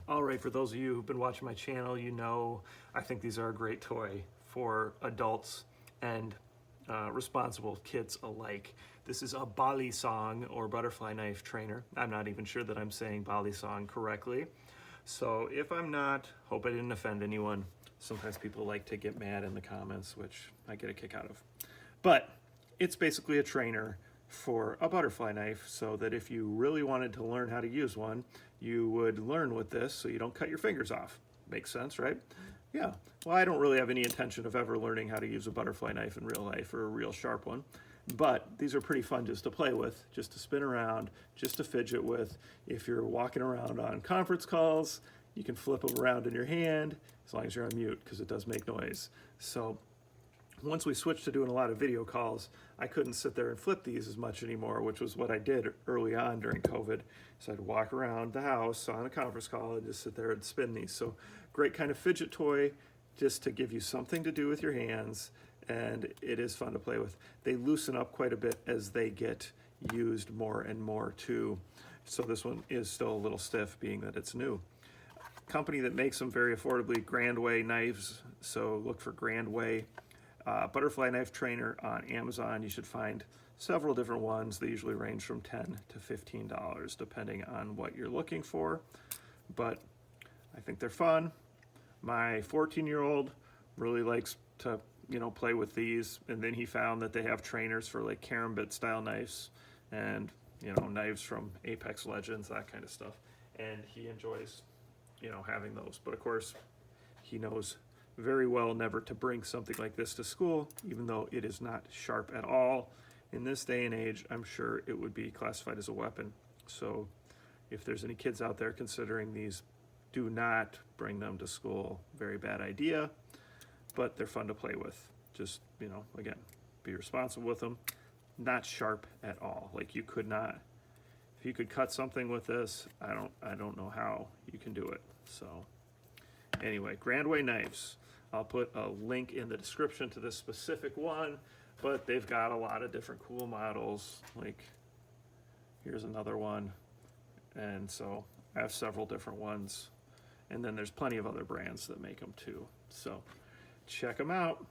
All right, for those of you who've been watching my channel, you know I think these are a great toy for adults and responsible kids alike. This is a Balisong or butterfly knife trainer. I'm not even sure that I'm saying Balisong correctly. So if I'm not, hope I didn't offend anyone. Sometimes people like to get mad in the comments, which I get a kick out of. But it's basically a trainer for a butterfly knife, so that if you really wanted to learn how to use one, you would learn with this so you don't cut your fingers off. Makes sense, right? Yeah. Well, I don't really have any intention of ever learning how to use a butterfly knife in real life, or a real sharp one. But these are pretty fun just to play with, just to spin around, just to fidget with. If you're walking around on conference calls, you can flip them around in your hand, as long as you're on mute, because it does make noise. So once we switched to doing a lot of video calls, I couldn't sit there and flip these as much anymore, which was what I did early on during COVID. So I'd walk around the house on a conference call and just sit there and spin these. So great kind of fidget toy, just to give you something to do with your hands, and it is fun to play with. They loosen up quite a bit as they get used more and more too. So this one is still a little stiff, being that it's new. Company that makes them very affordably, Grandway Knives, so look for Grandway. Butterfly knife trainer on Amazon. You should find several different ones. They usually range from $10 to $15 depending on what you're looking for, but I think they're fun. My 14-year-old really likes to play with these, and then he found that they have trainers for like karambit style knives and knives from Apex Legends, that kind of stuff, and he enjoys having those. But of course, he knows very well never to bring something like this to school, even though it is not sharp at all. In this day and age, I'm sure it would be classified as a weapon. So if there's any kids out there considering these, do not bring them to school. Very bad idea, but they're fun to play with. Just, again, be responsible with them. Not sharp at all. Like, you could not, if you could cut something with this, I don't know how you can do it. So anyway, Grandway knives. I'll put a link in the description to this specific one, but they've got a lot of different cool models. Like, here's another one. And so I have several different ones. And then there's plenty of other brands that make them too. So check them out.